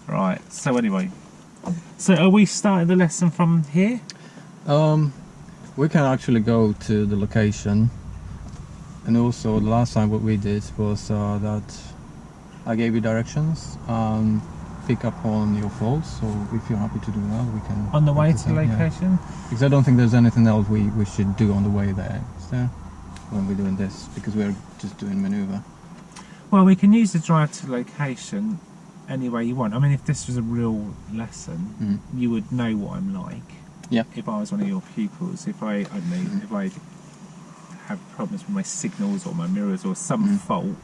Right, so anyway. So are we starting the lesson from here? We can actually go to the location. And also, the last time what we did was that I gave you directions and pick up on your faults. So if you're happy to do that, we can... On the way to the location? Yeah. Because I don't think there's anything else we should do on the way there, is there? When we're doing this, because we're just doing manoeuvre. Well, we can use the drive to location any way you want. I mean, if this was a real lesson, you would know what I'm like. Yeah. If I was one of your pupils, if I don't know, if I have problems with my signals or my mirrors or some fault,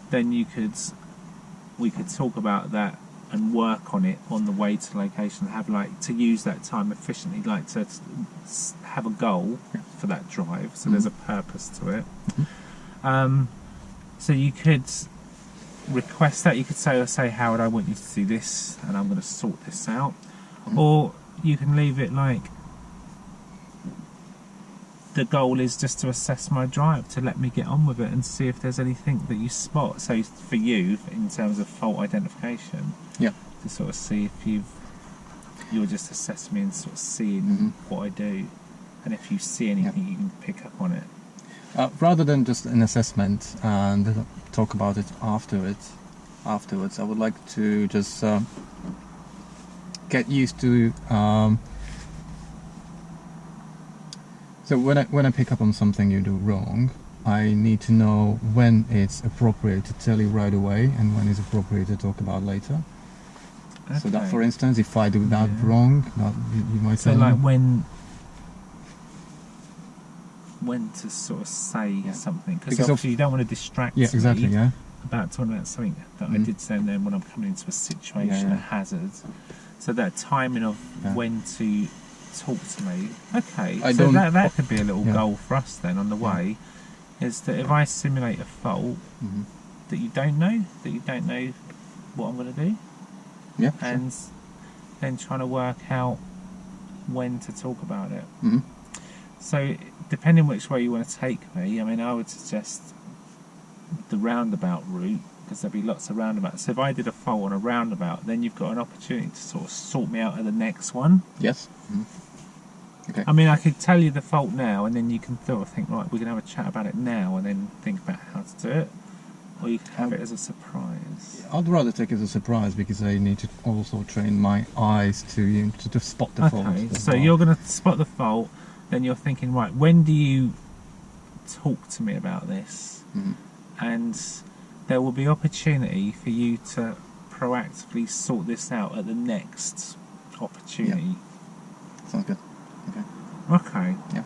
then we could talk about that and work on it on the way to location. Have to use that time efficiently, to have a goal for that drive. So there's a purpose to it. So you could request that. You could say, Howard, I want you to do this, and I'm going to sort this out. Or you can leave it like the goal is just to assess my drive, to let me get on with it and see if there's anything that you spot. So for you, in terms of fault identification, to sort of see if you're just assessing me and sort of seeing what I do, and if you see anything, you can pick up on it. Rather than just an assessment and talk about it afterwards, I would like to just get used to. So when I pick up on something you do wrong, I need to know when it's appropriate to tell you right away and when it's appropriate to talk about later. Okay. So that, for instance, if I do that wrong, you might say. So like when to sort of say something, because obviously you don't want to distract me about talking about something that I did say, and then when I'm coming into a situation, a hazard. So that timing of when to talk to me. Okay, so that could be a little goal for us then on the way, is that if I simulate a fault that you don't know what I'm going to do, and then trying to work out when to talk about it. So depending which way you want to take me, I mean, I would suggest the roundabout route, because there'll be lots of roundabouts. So if I did a fault on a roundabout, then you've got an opportunity to sort of sort me out at the next one. Yes. Okay. I mean, I could tell you the fault now, and then you can sort of think, right, we can have a chat about it now, and then think about how to do it. Or you could have it as a surprise. I'd rather take it as a surprise, because I need to also train my eyes to spot the fault. Okay, so you're going to spot the fault, then you're thinking, right, when do you talk to me about this? And there will be opportunity for you to proactively sort this out at the next opportunity. Sounds good. Okay. Yeah.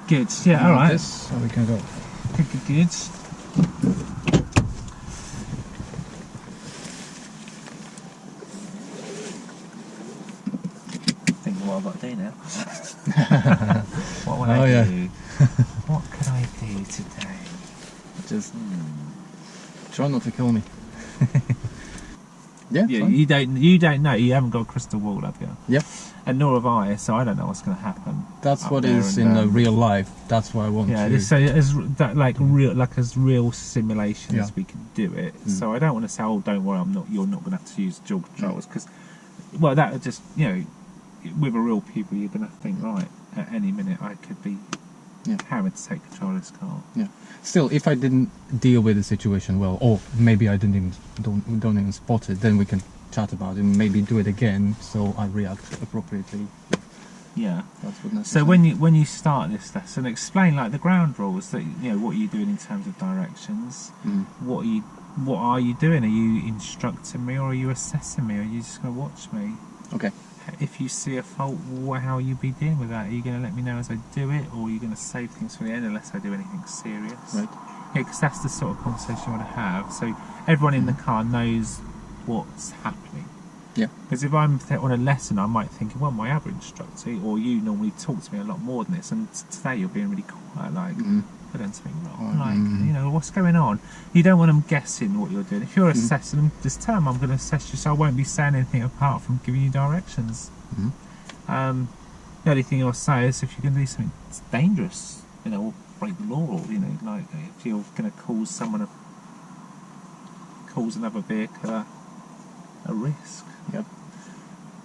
Good. Yeah. All right. So we can go. Good. Think of what I've got to do now. What will I do? What could I do today? Just try not to kill me. You don't know. You haven't got a crystal ball, have you? Yep. And nor have I, so I don't know what's going to happen. That's what is in real life. That's what I want to. So as real simulation as we can do it. So I don't want to say, oh, don't worry, you're not going to have to use dual controls, because, well, that would just, with a real people, you're going to think, right, at any minute I could be having to take control of this car. Yeah. Still, if I didn't deal with the situation well, or maybe I don't even spot it, then we can chat about it and maybe do it again, so I react appropriately. Yeah. That's what necessary. So when you start this lesson, explain like the ground rules, that what you're doing in terms of directions. What are you doing? Are you instructing me, or are you assessing me, or are you just going to watch me? Okay. If you see a fault, how will you be dealing with that? Are you going to let me know as I do it, or are you going to save things for the end unless I do anything serious? Right. Yeah, because that's the sort of conversation you want to have. So everyone in the car knows what's happening. Yeah. Because if I'm on a lesson, I might think, well, my other instructor, or you normally talk to me a lot more than this, and today you're being really quiet, like, I don't think wrong, what's going on? You don't want them guessing what you're doing. If you're assessing them, just tell them I'm going to assess you, so I won't be saying anything apart from giving you directions. The only thing I'll say is if you're going to do something that's dangerous, or break the law, or, like if you're going to cause someone cause another vehicle a risk. Yep.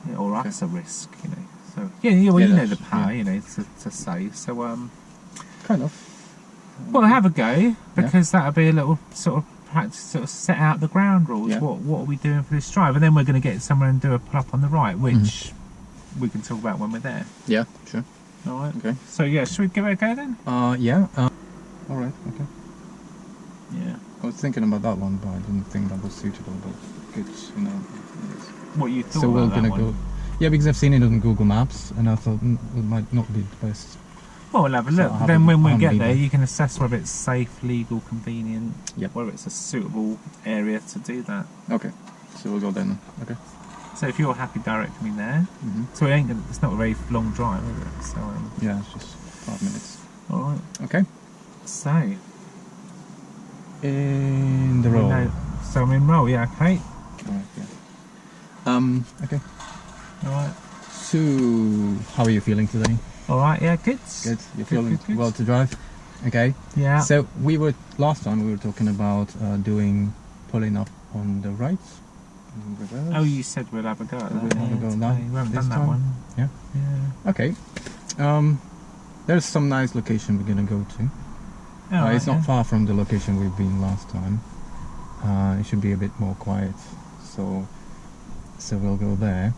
Yeah, or us a risk, you know. So yeah, well, you know the power, you know, to say. So kind of. Well, have a go, because that'll be a little sort of practice, sort of set out the ground rules. What are we doing for this drive? And then we're going to get somewhere and do a pull up on the right, which we can talk about when we're there. Yeah, sure. All right. Okay. So yeah, should we give it a go then? Yeah. All right. Okay. Yeah. I was thinking about that one, but I didn't think that was suitable. But good, you know. What you thought so about we're gonna go. Yeah, because I've seen it on Google Maps, and I thought it might not be the best. Well, we'll have a look. Then when we get there, you can assess whether it's safe, legal, convenient, whether it's a suitable area to do that. Okay. So we'll go then. Okay. So if you're happy directing me there, so it's not a very long drive, is it? So yeah, it's just 5 minutes. All right. Okay. So in the roll. So I'm in roll. Yeah. Okay. All right. Yeah. Okay. All right. So how are you feeling today? All right. Yeah. Good. Good. You're feeling good. well to drive. Okay. Yeah. So last time we were talking about pulling up on the right. Oh, you said we'll have a go at that. We'll have a go now. We haven't done that one. Yeah. Yeah. Okay. There's some nice location we're gonna go to. It's not far from the location we've been last time. It should be a bit more quiet, so we'll go there,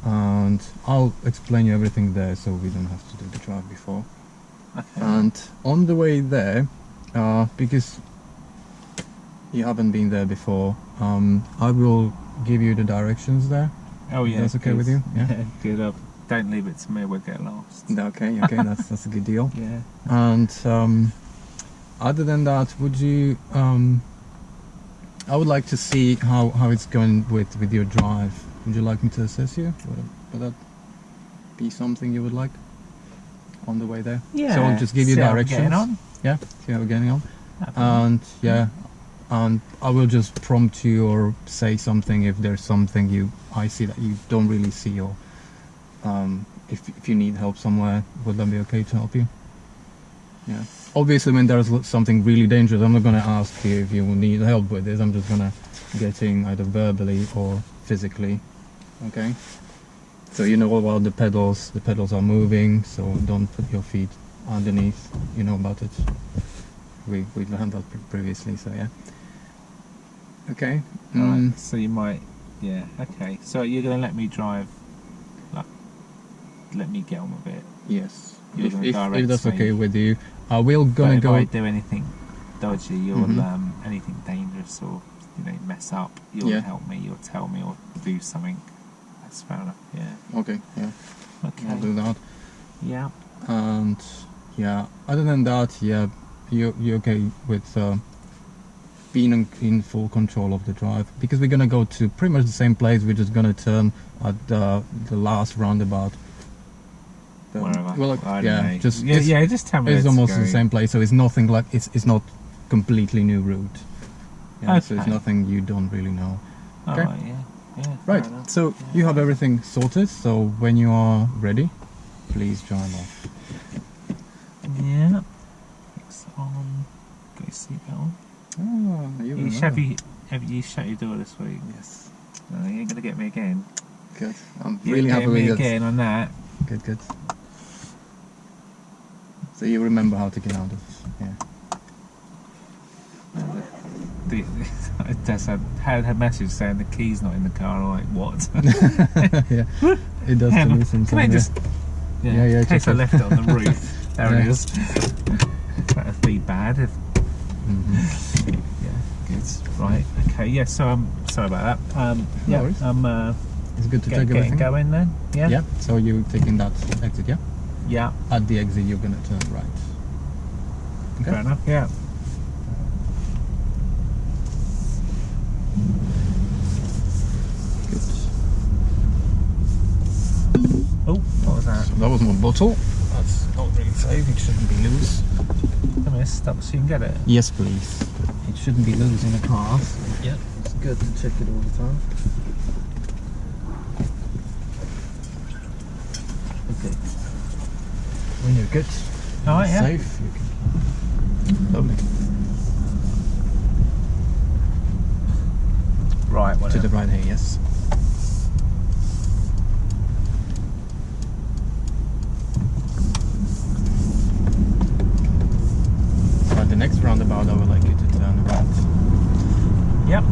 and I'll explain you everything there, so we don't have to do the drive before. Okay. And on the way there, because you haven't been there before, I will give you the directions there. Oh yeah, that's okay with you? Yeah. Good. Don't leave it to me. We'll get lost. Okay. That's a good deal. Yeah. And other than that, would you? I would like to see how it's going with your drive. Would you like me to assess you? Would that be something you would like on the way there? Yeah. So I'll just give you directions. Yeah. See how we're getting on. And and I will just prompt you or say something if there's something I see that you don't really see, or if you need help somewhere, would that be okay to help you? Yeah. Obviously, when there's something really dangerous, I'm not going to ask you if you will need help with this. I'm just going to get in either verbally or physically. Okay. So you know about the pedals. The pedals are moving, so don't put your feet underneath. You know about it. We learned that previously, so yeah. Okay. Right. So you might, yeah. Okay. So you're going to let me drive, like, let me get on with it. Yes. If that's okay with you, we're gonna go. If I do anything dodgy, you'll anything dangerous, or mess up, you'll help me. You'll tell me or do something. That's fair enough. Yeah. Okay. Yeah. Okay. I'll do that. Yeah. And yeah. Other than that, yeah, you're okay with being in full control of the drive, because we're gonna go to pretty much the same place. We're just gonna turn at the last roundabout. Wherever. Well, I don't know. just tell me. It's almost the same place, so it's nothing like it's not completely new route. Yeah, okay. So it's nothing you don't really know. Okay. Oh, yeah. Right. So you have everything sorted. So when you are ready, please drive off. Yeah. Fix on. Got your seatbelt on. Oh, have you shut your door this week? Yes. No, you ain't gonna get me again. Good. I'm really happy with me it. Again on that. Good. So you remember how to get out of Tess had her message saying the key's not in the car. I'm like, what? Yeah, it does to me sometimes. Can I just? Yeah. In case I left it on the roof. There it is. That'd be bad if. Yeah. Good. Right. Okay. Yeah. So sorry about that. No worries. It's good to check everything. Going then. Yeah. Yeah. So you're taking that exit, yeah? Yeah. At the exit, you're gonna turn right. Okay. Fair enough. Yeah. Good. Oh, what was that? So that was my bottle. That's not really safe. It shouldn't be loose. Come here, stop so you can get it. Yes, please. It shouldn't be loose in a car. Yeah. It's good to check it all the time. Okay. When you're good, Alright, yeah. safe, you can. Lovely. To the right here, yes. So at the next roundabout, I would like you to turn right. Yep.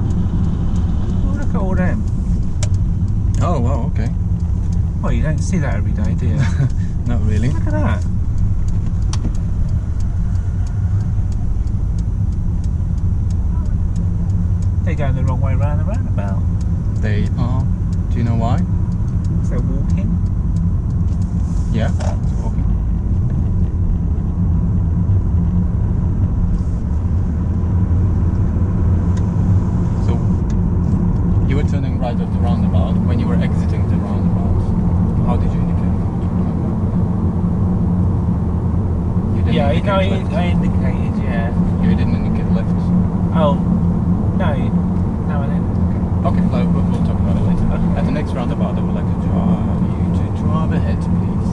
Oh, look at all them. Oh, wow, okay. Well, you don't see that every day, do you? Not really. Look at that. They're going the wrong way round the roundabout. They are. Do you know why? Is they walking? Yeah, it's walking. So, you were turning right at the roundabout. When you were exiting the roundabout, how did you indicate? You didn't indicate left. I indicated, yeah. You didn't indicate left? Oh, no. No, I didn't. Okay, we'll talk about it later. Okay. At the next roundabout, I would like to drive you to drive ahead, please.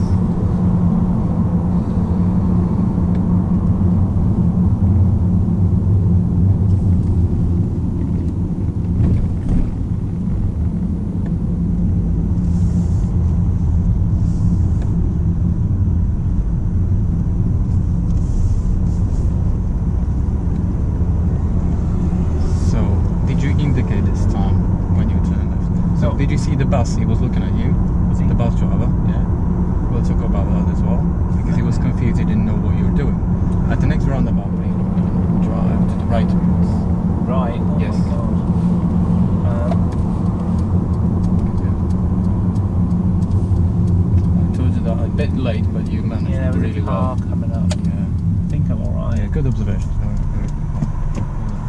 So, did you indicate this time when you turned left? So, No. did you see the bus? He was looking at you. Was he? The bus driver, yeah. We'll talk about that as well. Because he was confused, he didn't know what you were doing. At the next roundabout, please drive to the right, please. Right. Oh Yes. my God. I told you that a bit late, but you managed Yeah, there was really a car well. coming up. Yeah. I think I'm alright. Yeah, good observation. Very good.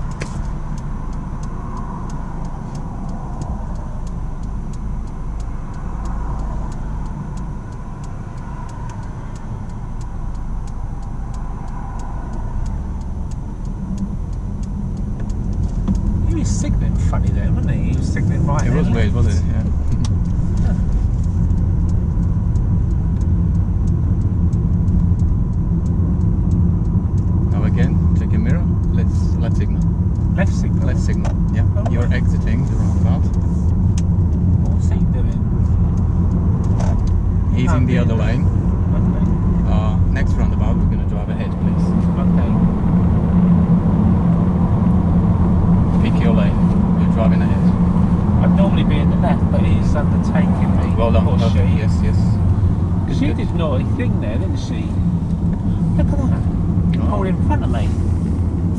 He was signalling funny there, wasn't he? He was signalling right It there. was weird, wasn't it? Yeah. Now again, check your mirror. Let's signal. Left signal. Let's signal. Yeah. Oh, You're right. exiting the roundabout. What's he doing? He's Oh, in the yeah. other lane. Okay. Next roundabout, we're gonna drive ahead, please. Okay. Pick your lane. You're driving ahead. I'd normally be in the left, but he's undertaking me. Well done. Or Okay. she. Yes, yes. She Good. did a naughty thing there, didn't she? Look at that. Oh. All in front of me.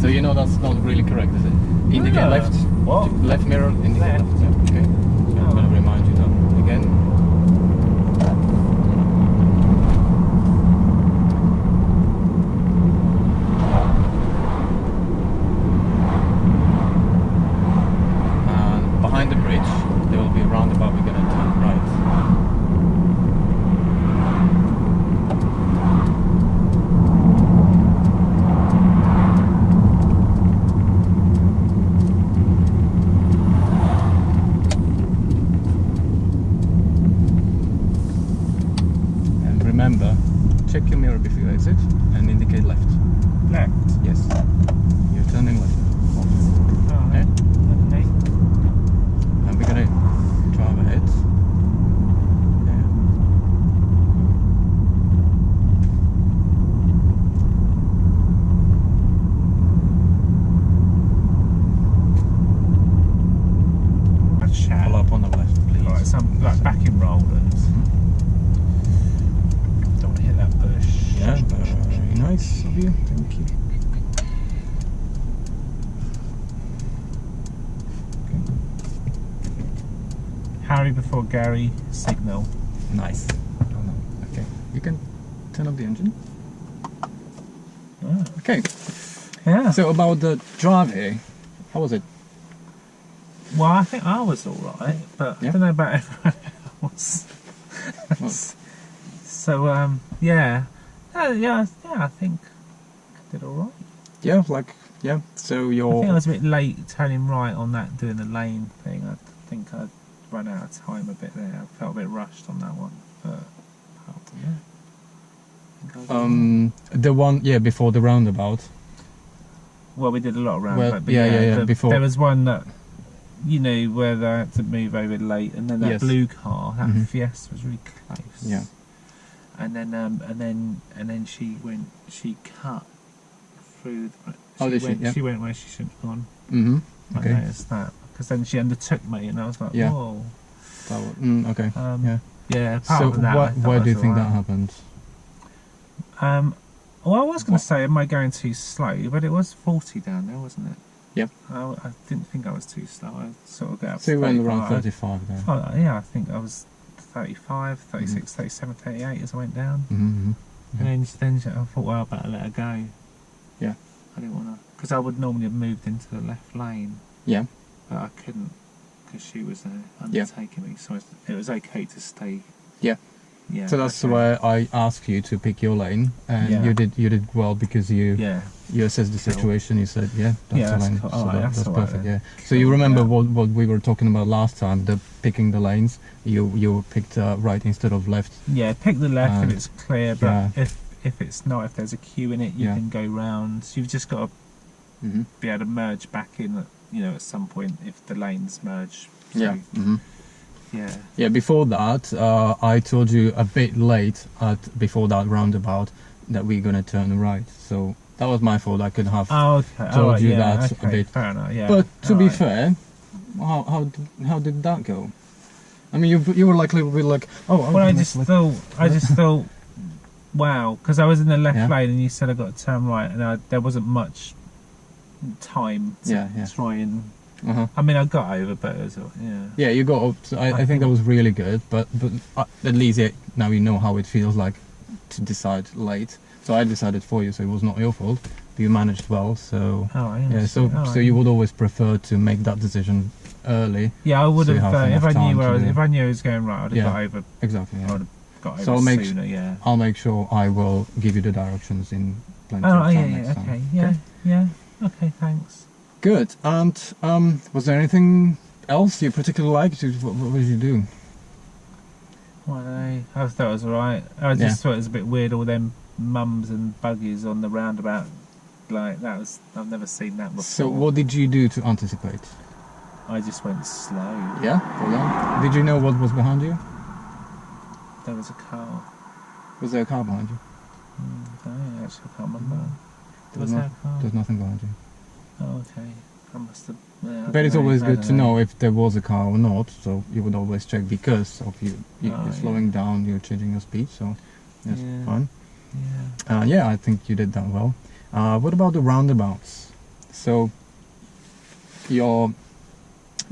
So you know that's not really correct, is it? Indicate No. left. What? Left mirror, indicate Left. left. Yeah, okay. So I'm going to remind you that again. And behind the bridge, there will be a roundabout. We're going to turn right. Remember, check your mirror before you exit and indicate left. Left. Yes. You're turning left. Oh, Okay? okay. And we're gonna drive ahead. Yeah. Chat. Pull up on the left, please. Alright, so I'm like back in rollers. Don't want to hit that bush. Yeah, very nice of you. Thank you. Harry before Gary, signal. Nice. Oh, no. Okay. You can turn off the engine. Oh. Okay. Yeah. So about the drive here, how was it? Well, I think I was alright, but Yeah. I don't know about everyone else. So, yeah. Yeah, I think I did alright. Yeah, like, yeah. So I you're. think I was a bit late turning right on that, doing the lane thing. I think I run out of time a bit there. I felt a bit rushed on that one, but apart from that. The one, before the roundabout. Well, we did a lot of roundabout. Well, but before. There was one that, you know, where they had to move over late, and then that blue car, that Fiesta was really close. Yeah. And then she cut through. She went where she shouldn't have gone. Okay. I noticed that because then she undertook me, and I was like, whoa. Okay. Yeah. So why do you think that happened? Well, I was going to say, am I going too slow? But it was 40 down there, wasn't it? Yep. I didn't think I was too slow. I sort of got up to So you went around 35 there. Oh, yeah, I think I was 35, 36, 37, 38 as I went down. And then I thought, well, I better let her go. Yeah. I didn't want to, because I would normally have moved into the left lane. Yeah. But I couldn't, because she was undertaking me, so it was okay to stay. Yeah. Yeah. So that's why I asked you to pick your lane, and you did well because you assessed the situation. You said, that's the lane. Cool. So that's perfect. Then. Yeah. So you remember what we were talking about last time? The picking the lanes. You picked right instead of left. Yeah, pick the left if it's clear, but if it's not, if there's a queue in it, you can go round. So you've just got to be able to merge back in. You know, at some point if the lanes merge. So, Yeah, before that, I told you a bit late before that roundabout that we're going to turn right. So that was my fault. I could have told you that a bit. Fair enough, yeah. But to be fair, how did that go? I mean, you were like a little bit like, well, I just thought, wow, because I was in the left lane and you said I got to turn right, and there wasn't much time to try and. I mean, I got over, but it was, yeah, you got up. So I think that was really good, but at least now you know how it feels like to decide late. So I decided for you, so it was not your fault. But you managed well, so so you would always prefer to make that decision early. Yeah, I would have if I knew I was going right. I'd have got over. Exactly. Yeah. I would have got over sooner. Yeah. I'll make sure I will give you the directions in plenty of time next time. Yeah. Okay, thanks. Good. And was there anything else you particularly liked? What did you do? Well, I thought it was alright. I just thought it was a bit weird, all them mums and buggies on the roundabout. Like, I've never seen that before. So what did you do to anticipate? I just went slow. Yeah? Hold on. Did you know what was behind you? There was a car. Was there a car behind you? I don't know, actually, I can't remember. There's nothing behind you. Oh, okay. I must have. Yeah, but it's always good to know if there was a car or not, so you would always check because of you're slowing down, you're changing your speed, so that's fine. Yeah. I think you did that well. What about the roundabouts? So your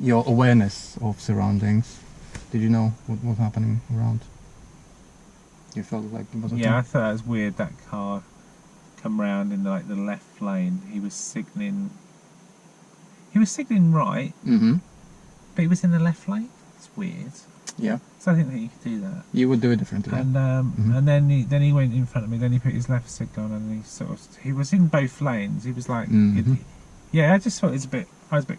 awareness of surroundings, did you know what was happening around? You felt like it was I thought it was weird, that car come round in like the left lane. He was signalling right, but he was in the left lane. It's weird. Yeah. So I didn't think you could do that. You would do it differently. And and then he went in front of me. Then he put his left signal on, and he was in both lanes. He was like, I just thought I was a bit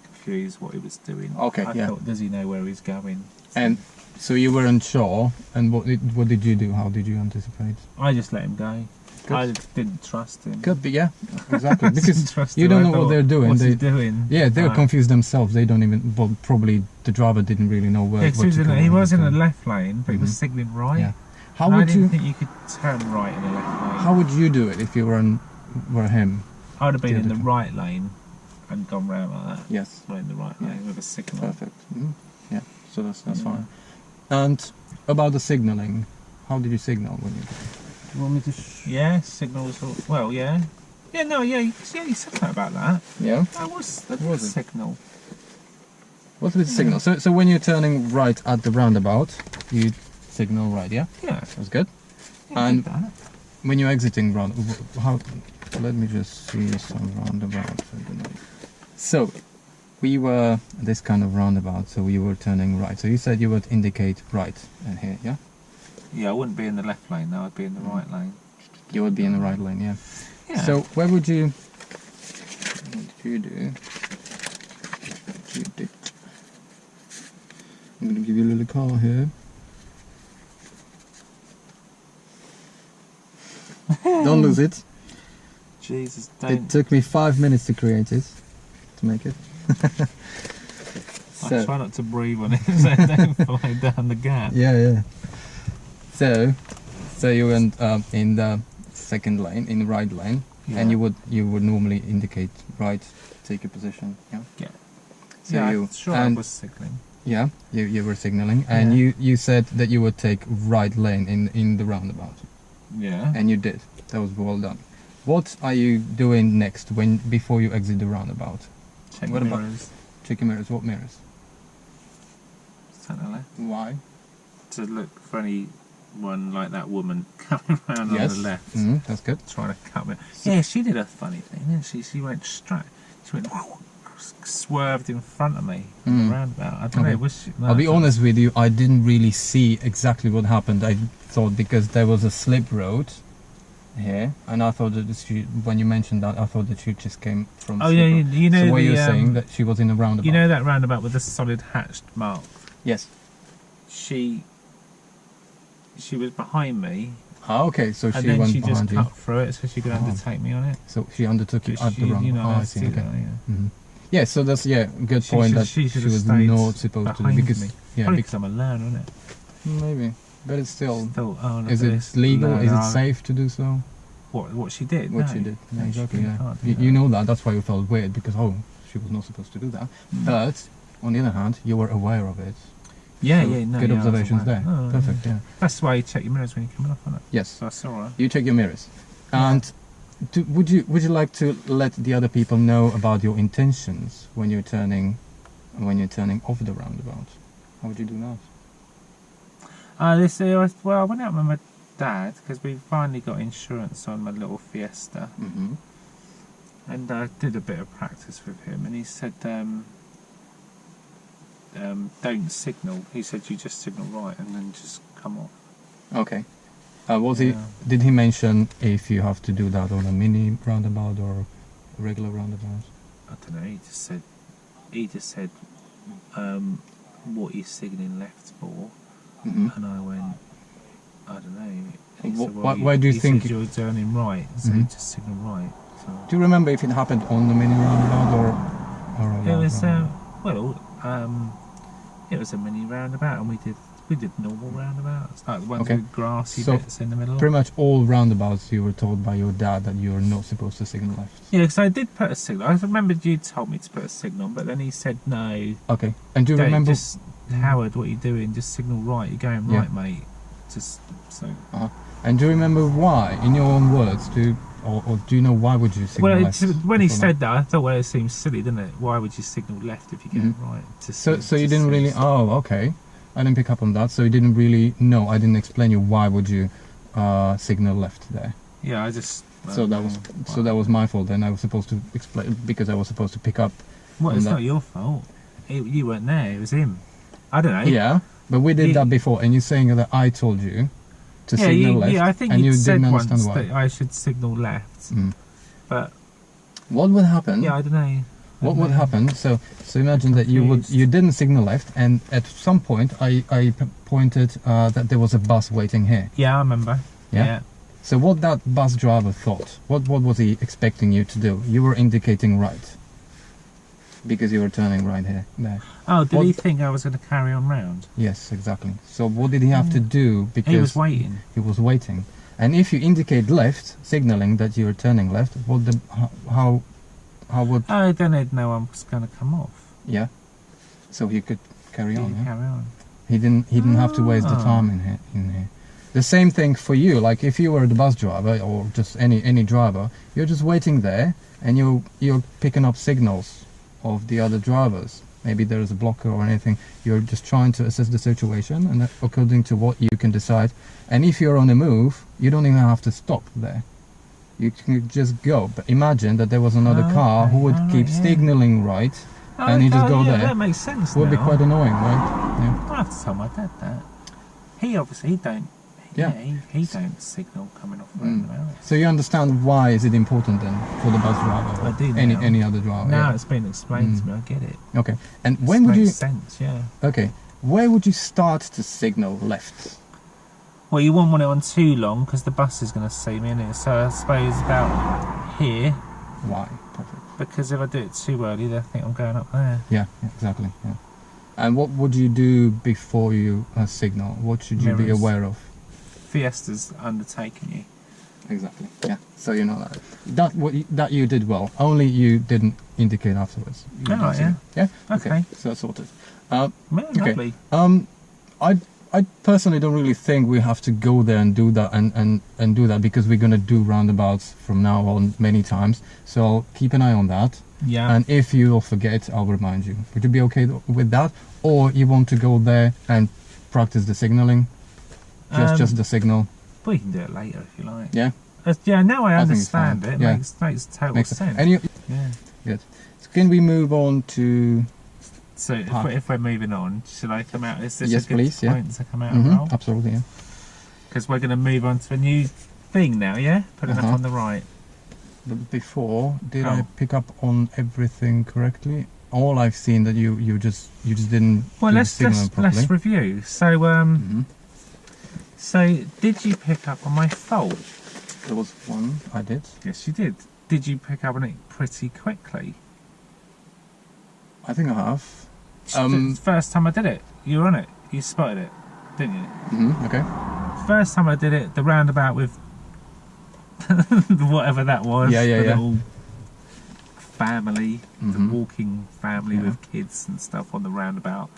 confused what he was doing. Okay. I thought, does he know where he's going? And so you weren't sure. And what did you do? How did you anticipate? I just let him go. Good. I didn't trust him. Could be, exactly. Because you don't know what they're doing. What's he doing? Yeah, they're confused themselves. They don't even. Well, probably the driver didn't really know where. Yeah, he was in the left lane, but he was signalling right. Yeah. I didn't think you could turn right in the left lane. How would you do it if you were him? I would have been in the right lane and gone round like that. Yes. Right in the right lane with a signal. Perfect. Yeah. So that's fine. And about the signalling, how did you signal when you? You want me to? Signals. You said something about that. Yeah. That was a signal. What's with the signal? So when you're turning right at the roundabout, you signal right. Yeah. Yeah. That's good. Yeah, and when you're exiting let me just see some roundabout. So we were this kind of roundabout, so we were turning right. So you said you would indicate right in here, yeah? Yeah, I wouldn't be in the left lane though, I'd be in the right lane. You would be in the right lane, yeah. So where would you... What did you do? I'm going to give you a little car here. Don't lose it. Jesus, It took me 5 minutes to create it, to make it. I try not to breathe on it so I don't fly down the gap. Yeah. So you went in the second lane, in the right lane, and you would normally indicate right, take a position. Yeah. So I was signalling. Yeah, you were signalling, and you said that you would take right lane in the roundabout. Yeah. And you did. That was well done. What are you doing next before you exit the roundabout? Check mirrors. Checking mirrors. What mirrors? Centre left. Why? To look for anyone like that woman coming around on the left. That's good. Trying to cut me. Yeah, she did a funny thing, didn't she? She went straight. She went swerved in front of me in the roundabout. I don't know. Was she, no, I'll be honest with you. I didn't really see exactly what happened. I thought because there was a slip road here, and I thought that when you mentioned that, I thought that she just came from. Oh yeah, you know. So what you're saying that she was in a roundabout. You know that roundabout with the solid hatched mark. Yes. She was behind me. Ah, okay. So and she then went she behind just you. cut through it, so she could undertake me on it. So she undertook you at the roundabout. I see. Okay. That, Yeah, so that's good point that she was not supposed to do because because I'm a learner, isn't it? Maybe, but it's still. Is it legal? Is it safe to do so? What she did? What she did? No, exactly. Yeah. You know that. That's why you felt weird because she was not supposed to do that. But on the other hand, you were aware of it. Yeah, so good observations there. Oh, perfect. Yeah. That's why you check your mirrors when you're coming off, isn't it? Yes. So that's all right. You check your mirrors, and. Would you like to let the other people know about your intentions when you're turning off the roundabout? How would you do that? Well, I went out with my dad because we finally got insurance on my little Fiesta, and I did a bit of practice with him, and he said, "Don't signal." He said, "You just signal right and then just come off." Okay. Did he mention if you have to do that on a mini roundabout or a regular roundabout? I don't know. He just said, "What are you signalling left for?" And I went, "I don't know." He said, why do you think you're turning right? So you just signal right. So. Do you remember if it happened on the mini roundabout or it was it was a mini roundabout, and we did normal roundabouts, like the ones with grassy bits in the middle. Pretty much all roundabouts you were told by your dad that you're not supposed to signal left. Yeah, because I did put a signal. I remembered you told me to put a signal, but then he said no. Okay. And do you remember? Howard, what are you doing? Just signal right. You're going right, mate. Just so. And do you remember why, in your own words, or do you know why would you signal left? When he said that, I thought, well, it seems silly, didn't it? Why would you signal left if you're going right? So you didn't really. Oh, okay. I didn't pick up on that, so you didn't really know. I didn't explain you why would you signal left there. Yeah, I just. So that was my fault. Then I was supposed to explain because I was supposed to pick up. Well, it's not your fault. You weren't there. It was him. I don't know. Yeah, but we did that before, and you're saying that I told you to signal left. Yeah, I think and you said didn't once understand why. that I should signal left. But what would happen? Yeah, I don't know. What would happen? So imagine that you didn't signal left, and at some point I pointed that there was a bus waiting here. Yeah, I remember. Yeah. So what that bus driver thought? What was he expecting you to do? You were indicating right because you were turning right here. There. Oh, did he think I was going to carry on round? Yes, exactly. So what did he have to do? Because he was waiting. He was waiting, and if you indicate left, signaling that you were turning left, how would? Oh, then he'd know I was going to come off. Yeah. So he could carry on. Carry on. He didn't have to waste the time in here. The same thing for you. Like if you were the bus driver or just any driver, you're just waiting there and you're picking up signals of the other drivers. Maybe there is a blocker or anything. You're just trying to assess the situation and according to what you can decide. And if you're on the move, you don't even have to stop there. You can just go. But imagine that there was another car who would keep signaling right, and he just go there. That makes sense. Would be quite annoying, right? Yeah. I have to tell my dad that. He obviously don't. Yeah, he don't signal coming off roundabout. So you understand why is it important then for the bus driver? I do. Any other driver? Now it's been explained to me. I get it. Okay. And when would you? Makes sense. Yeah. Okay. Where would you start to signal left? Well, you wouldn't want it on too long because the bus is going to see me, innit? So I suppose about here. Why? Perfect. Because if I do it too early, they think I'm going up there. Yeah, exactly. Yeah. And what would you do before you signal? What should you be aware of? Fiesta's undertaking you. Exactly. Yeah. So you know that you did well. Only you didn't indicate afterwards. Yeah. Yeah. Okay. So that's sorted. Lovely. I personally don't really think we have to go there and do that and do that because we're gonna do roundabouts from now on many times. So keep an eye on that. Yeah. And if you forget, I'll remind you. Would you be okay with that, or you want to go there and practice the signaling? Just the signal. Well, you can do it later if you like. Yeah. Yeah. Now I understand it. Yeah. Makes total sense. And yeah. Good. So can we move on to? So if we're moving on, should I come out? Is this yes, a good please, point to come out and roll? Absolutely, yeah. Because we're going to move on to a new thing now, yeah? Putting up on the right. But before, did I pick up on everything correctly? All I've seen that you just didn't. Well, let's review. So so did you pick up on my fault? There was one I did. Yes, you did. Did you pick up on it pretty quickly? I think I have. The first time I did it, you were on it. You spotted it, didn't you? Okay. First time I did it, the roundabout with whatever that was. Yeah. Little family, the walking family with kids and stuff on the roundabout.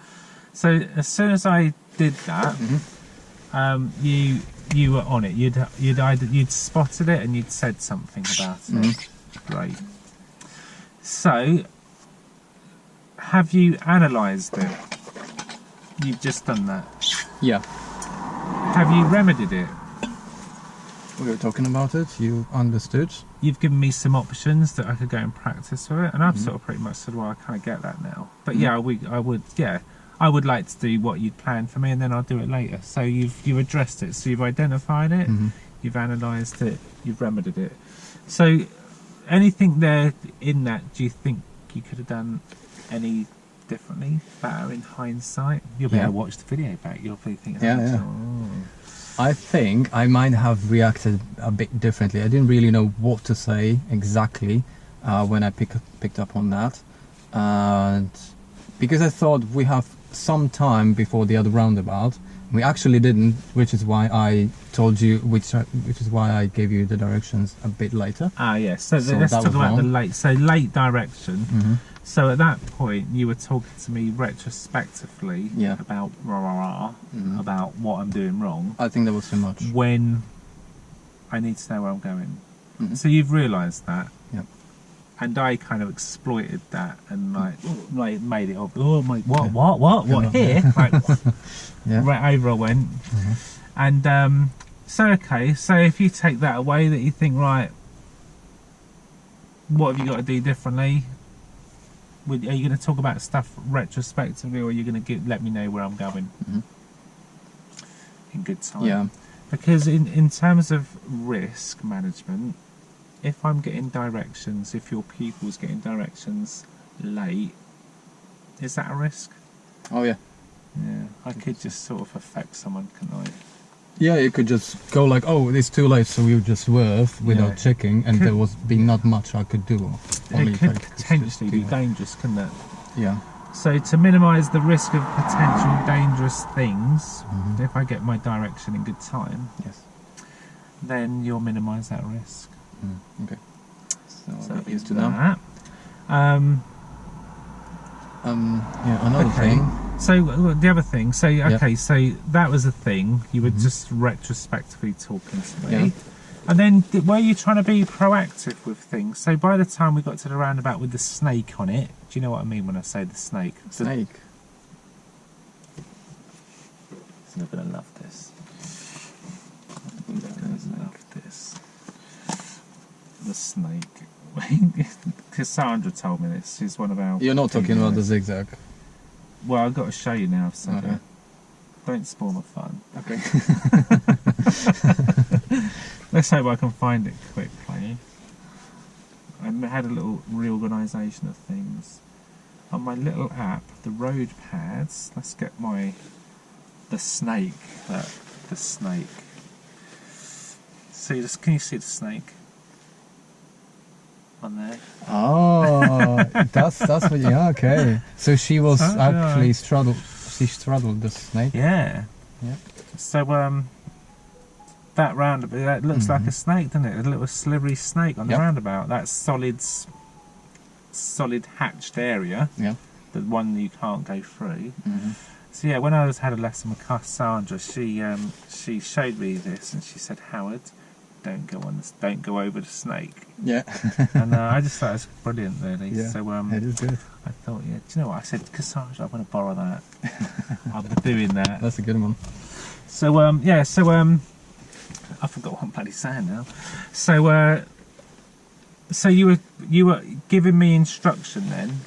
So as soon as I did that, you were on it. You'd spotted it and you'd said something about it. Great. So, have you analysed it? You've just done that. Yeah. Have you remedied it? We were talking about it. You understood. You've given me some options that I could go and practice with it, and I've sort of pretty much said, well, I kind of get that now. But yeah, I would like to do what you'd planned for me, and then I'll do it later. So you've addressed it. So you've identified it. You've analysed it. You've remedied it. So anything there in that, do you think you could have done any differently, better in hindsight? You'll be able to watch the video back. You'll be thinking, I think I might have reacted a bit differently. I didn't really know what to say exactly when I picked up on that, and because I thought we have some time before the other roundabout. We actually didn't, which is why I told you, which is why I gave you the directions a bit later. Yes. So let's talk about the late. So late direction. So at that point, you were talking to me retrospectively about about what I'm doing wrong. I think that was too much. When I need to know where I'm going. So you've realised that. Yep. And I kind of exploited that and like made it up. Oh my! What here? Like, right over I went. And so okay. So if you take that away, that you think right, what have you got to do differently? Are you going to talk about stuff retrospectively, or are you going to let me know where I'm going in good time? Yeah. Because in terms of risk management, if I'm getting directions, if your pupil's getting directions late, is that a risk? Oh yeah. Yeah. I could just sort of affect someone, couldn't I? Yeah, you could just go like, oh, it's too late, so you just swerve without checking, and there was not much I could do. It could potentially be dangerous, couldn't it? Yeah. So to minimise the risk of potential dangerous things, if I get my direction in good time, then you'll minimise that risk. Okay. So that used to that. Another thing. So the other thing, so so that was a thing. You were just retrospectively talking to me, and then were you trying to be proactive with things? So by the time we got to the roundabout with the snake on it, do you know what I mean when I say the snake? Snake. You're gonna love this. You're gonna love this. The snake. Cassandra told me this. She's one of our. You're not talking about the zigzag. Well, I've got to show you now, so don't spoil my fun. Okay. Let's hope I can find it quickly. I had a little reorganisation of things. On my little app, the road pads, let's get the snake. The snake. So can you see the snake on there? Oh, that's what. Yeah, okay. So she was actually straddled. She straddled the snake. Yeah. Yeah. So that roundabout, that looks like a snake, doesn't it? A little slivery snake on the roundabout. That solid hatched area. Yeah. The one that you can't go through. So yeah, when I had a lesson with Cassandra, she showed me this and she said, Howard, don't go over the snake. Yeah. And I just thought it was brilliant, really. Yeah. So it is good. I thought, yeah, do you know what? I said, Cassandra, I want to borrow that. I'll be doing that. That's a good one. So yeah, so I forgot what I'm bloody saying now. So you were giving me instruction then.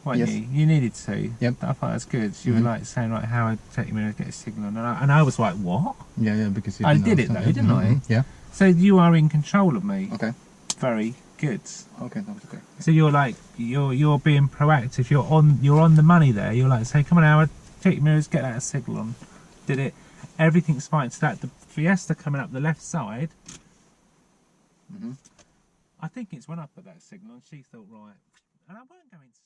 Weren't you? You needed to. Yep. I thought that was good. You were like saying, like, how I'd take me to get a signal, and I was like, what? Yeah, because you I did it though, didn't I? Yeah. So you are in control of me. Okay. Very good. Okay, that was okay. So you're like, you're being proactive. You're on the money there. You're like, say, come on, Howard, check your mirrors, get that signal on. Did it? Everything's fine. So that the Fiesta coming up the left side. I think it's when I put that signal on, she thought, right, and I weren't going slow.